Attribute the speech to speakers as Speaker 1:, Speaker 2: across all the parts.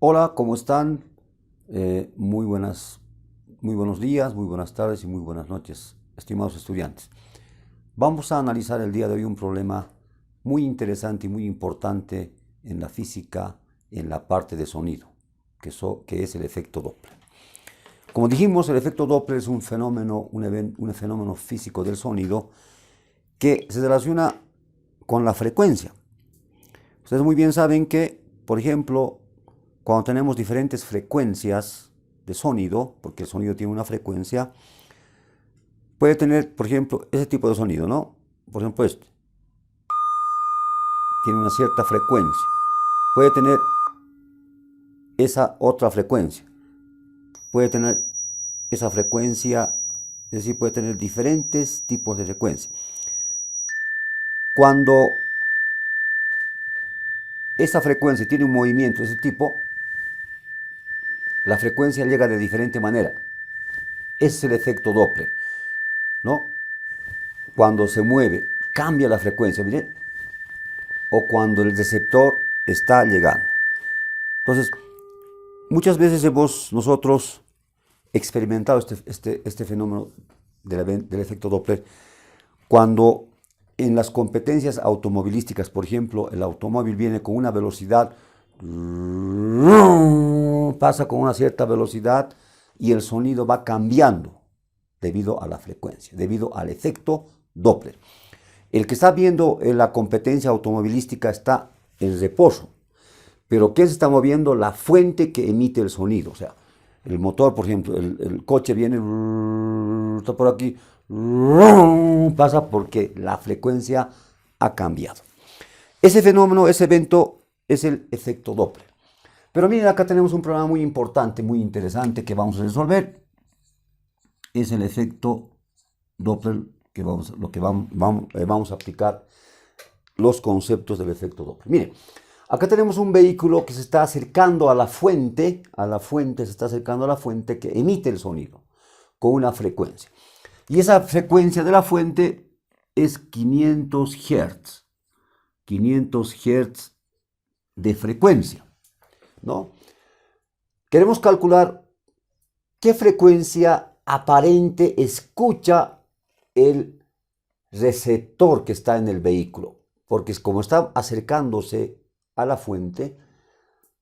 Speaker 1: Hola, ¿cómo están? Muy buenos días, muy buenas tardes y muy buenas noches, estimados estudiantes. Vamos a analizar el día de hoy un problema muy interesante y muy importante en la física, en la parte de sonido, que es el efecto Doppler. Como dijimos, el efecto Doppler es un fenómeno, un fenómeno físico del sonido que se relaciona con la frecuencia. Ustedes muy bien saben que, por ejemplo, cuando tenemos diferentes frecuencias de sonido, porque el sonido tiene una frecuencia, puede tener, por ejemplo, ese tipo de sonido, ¿no? Por ejemplo, este tiene una cierta frecuencia. Puede tener esa otra frecuencia. Puede tener esa frecuencia, es decir, puede tener diferentes tipos de frecuencia. Cuando esa frecuencia tiene un movimiento de ese tipo, la frecuencia llega de diferente manera. Ese es el efecto Doppler, ¿no? Cuando se mueve, cambia la frecuencia, miren, o cuando el receptor está llegando. Entonces, muchas veces hemos nosotros experimentado este fenómeno del efecto Doppler cuando en las competencias automovilísticas, por ejemplo, el automóvil viene con una velocidad, pasa con una cierta velocidad y el sonido va cambiando debido a la frecuencia, debido al efecto Doppler. El que está viendo la competencia automovilística está en reposo, pero ¿qué se está moviendo? La fuente que emite el sonido. O sea, el motor, por ejemplo, el coche viene, está por aquí, pasa porque la frecuencia ha cambiado. Ese fenómeno, ese evento, es el efecto Doppler. Pero miren, acá tenemos un problema muy importante, muy interesante que vamos a resolver. Es el efecto Doppler que vamos a aplicar los conceptos del efecto Doppler. Miren, acá tenemos un vehículo que se está acercando a la fuente, se está acercando a la fuente que emite el sonido con una frecuencia. Y esa frecuencia de la fuente es 500 Hz. 500 Hz de frecuencia, ¿no? Queremos calcular qué frecuencia aparente escucha el receptor que está en el vehículo, porque como está acercándose a la fuente,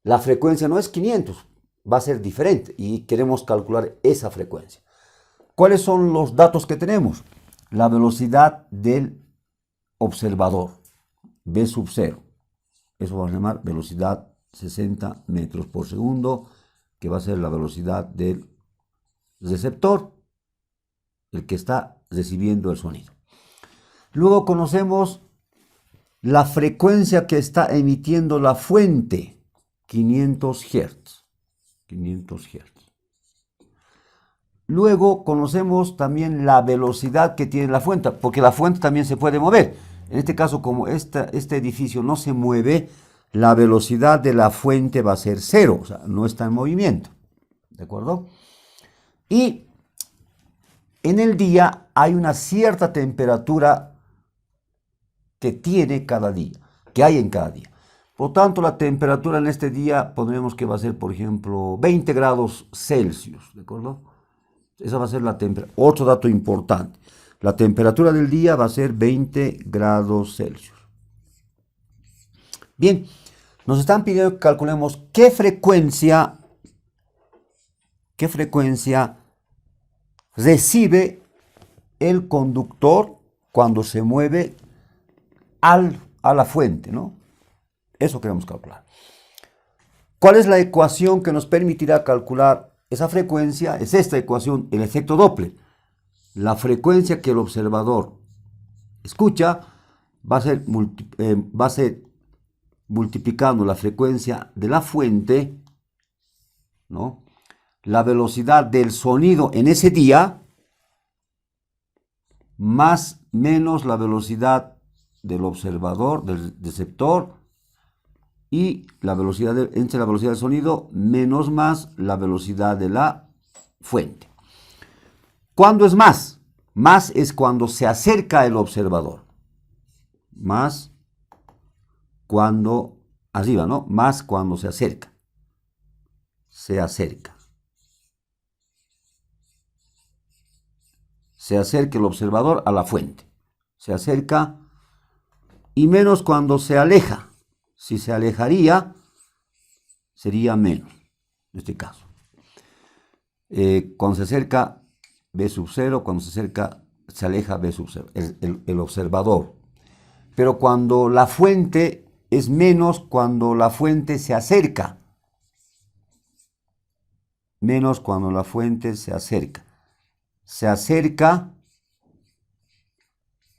Speaker 1: la frecuencia no es 500, va a ser diferente y queremos calcular esa frecuencia. ¿Cuáles son los datos que tenemos? La velocidad del observador, v sub 0, eso vamos a llamar velocidad 60 metros por segundo, que va a ser la velocidad del receptor, el que está recibiendo el sonido. Luego conocemos la frecuencia que está emitiendo la fuente, 500 Hz. 500 Hz. Luego conocemos también la velocidad que tiene la fuente, porque la fuente también se puede mover. En este caso, como este edificio no se mueve, la velocidad de la fuente va a ser cero, o sea, no está en movimiento. ¿De acuerdo? Y en el día hay una cierta temperatura que tiene cada día, que hay en cada día. Por tanto, la temperatura en este día pondremos que va a ser, por ejemplo, 20 grados Celsius, ¿de acuerdo? Esa va a ser la temperatura. Otro dato importante, la temperatura del día va a ser 20 grados Celsius. Bien, nos están pidiendo que calculemos qué frecuencia recibe el conductor cuando se mueve a la fuente, ¿no? Eso queremos calcular. ¿Cuál es la ecuación que nos permitirá calcular esa frecuencia? Es esta ecuación, el efecto Doppler. La frecuencia que el observador escucha va a ser multiplicando la frecuencia de la fuente, ¿no? La velocidad del sonido en ese día, más menos la velocidad del observador, del receptor, y la velocidad entre la velocidad del sonido menos más la velocidad de la fuente. ¿Cuándo es más? Más es cuando se acerca el observador. Más cuando, arriba, ¿no? Más cuando se acerca. se acerca. Se acerca el observador a la fuente. Se acerca y menos cuando se aleja. Si se alejaría, sería menos, en este caso. Cuando se acerca, B sub 0, cuando se acerca, se aleja B sub 0, el observador. Pero cuando la fuente es menos, cuando la fuente se acerca. Menos cuando la fuente se acerca. Se acerca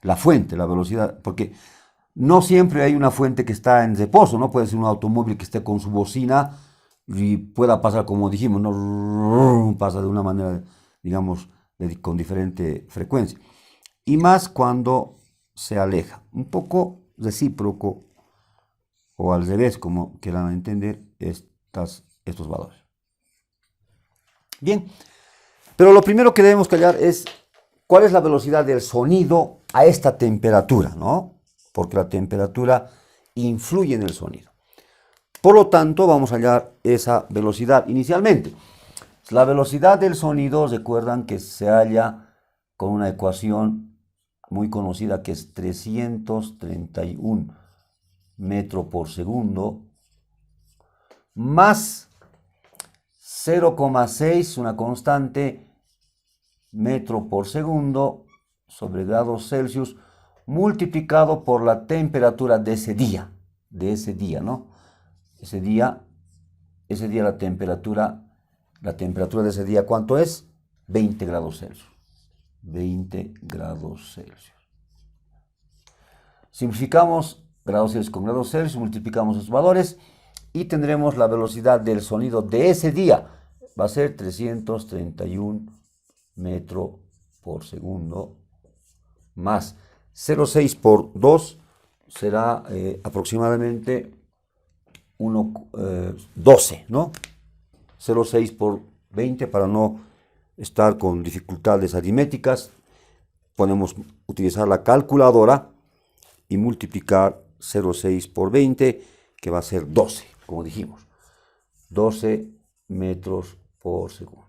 Speaker 1: la fuente, la velocidad, porque no siempre hay una fuente que está en reposo, ¿no? Puede ser un automóvil que esté con su bocina y pueda pasar, como dijimos, ¿no? Pasa de una manera, digamos, con diferente frecuencia. Y más cuando se aleja. Un poco recíproco o al revés, como quieran entender estos valores. Bien, pero lo primero que debemos callar es cuál es la velocidad del sonido a esta temperatura, ¿no? Porque la temperatura influye en el sonido. Por lo tanto, vamos a hallar esa velocidad inicialmente. La velocidad del sonido, recuerdan que se halla con una ecuación muy conocida que es 331 metros por segundo más 0,6, una constante, metro por segundo sobre grados Celsius multiplicado por la temperatura de ese día, ¿no? Ese día la temperatura de ese día, ¿cuánto es? 20 grados Celsius. 20 grados Celsius. Simplificamos grados Celsius con grados Celsius, multiplicamos esos valores y tendremos la velocidad del sonido de ese día. Va a ser 331 metros por segundo más 0,6 por 2 será aproximadamente 12, ¿no? 0,6 por 20 para no estar con dificultades aritméticas. Podemos utilizar la calculadora y multiplicar 0,6 por 20, que va a ser 12, como dijimos. 12 metros por segundo.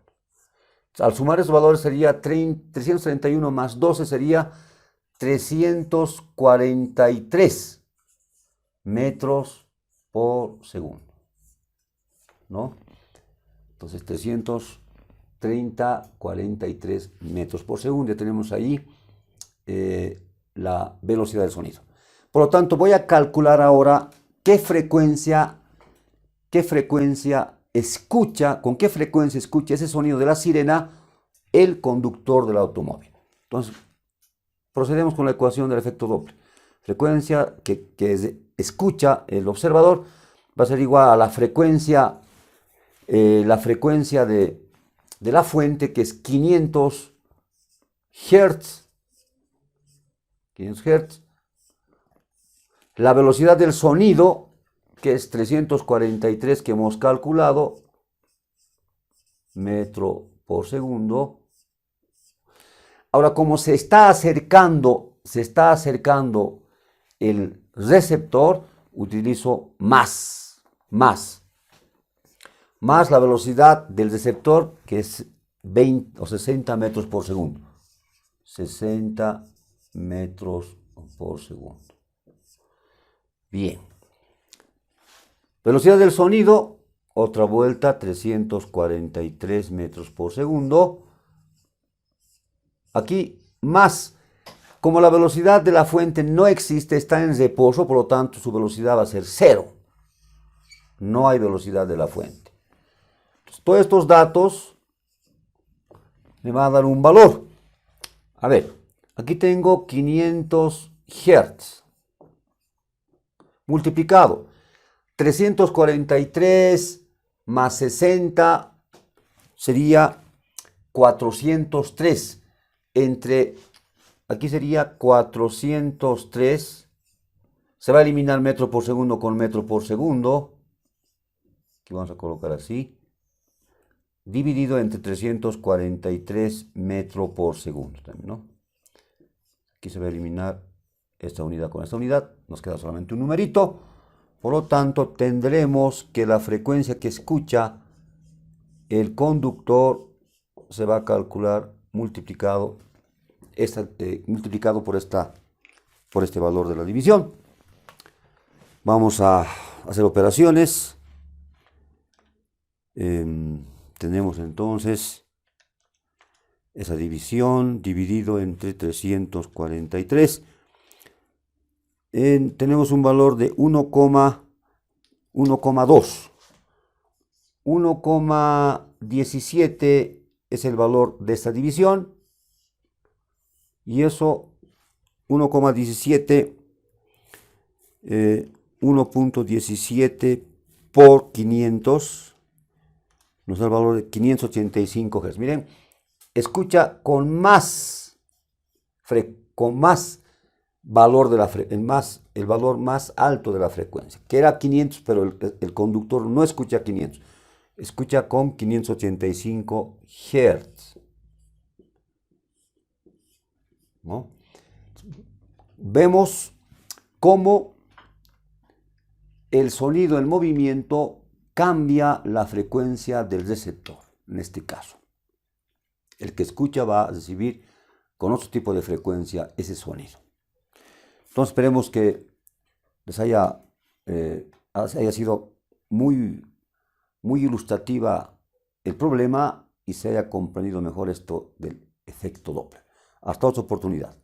Speaker 1: Al sumar esos valores sería 331 más 12 sería 343 metros por segundo, ¿no? Entonces 43 metros por segundo. Ya tenemos ahí la velocidad del sonido. Por lo tanto, voy a calcular ahora con qué frecuencia escucha ese sonido de la sirena el conductor del automóvil. Entonces, procedemos con la ecuación del efecto Doppler. Frecuencia que escucha el observador va a ser igual a la frecuencia de la fuente, que es 500 Hz. 500 Hz. La velocidad del sonido, que es 343 que hemos calculado, metro por segundo. Ahora, como se está acercando el receptor, utilizo más la velocidad del receptor, que es 20 o 60 metros por segundo. 60 metros por segundo. Bien. Velocidad del sonido, otra vuelta, 343 metros por segundo. Aquí más, como la velocidad de la fuente no existe, está en reposo, por lo tanto su velocidad va a ser 0. No hay velocidad de la fuente. Entonces, todos estos datos me van a dar un valor. A ver, aquí tengo 500 Hz multiplicado 343 más 60 sería 403. Aquí sería 403. Se va a eliminar metro por segundo con metro por segundo. Aquí vamos a colocar así. Dividido entre 343 metros por segundo también, ¿no? Aquí se va a eliminar esta unidad con esta unidad. Nos queda solamente un numerito. Por lo tanto, tendremos que la frecuencia que escucha el conductor se va a calcular multiplicado, multiplicado por este valor de la división. Vamos a hacer operaciones. Tenemos entonces esa división dividido entre 343. Tenemos un valor de 1,2. 1,17 es el valor de esta división. Y eso, 1,17, 1.17 por 500, nos da el valor de 585 Hz. Miren, escucha con más valor de el valor más alto de la frecuencia, que era 500, pero el conductor no escucha 500, escucha con 585 Hz. ¿No? Vemos cómo el sonido en movimiento cambia la frecuencia del receptor, en este caso. El que escucha va a recibir con otro tipo de frecuencia ese sonido. Entonces esperemos que les haya sido muy ilustrativa el problema y se haya comprendido mejor esto del efecto Doppler. Hasta otra oportunidad.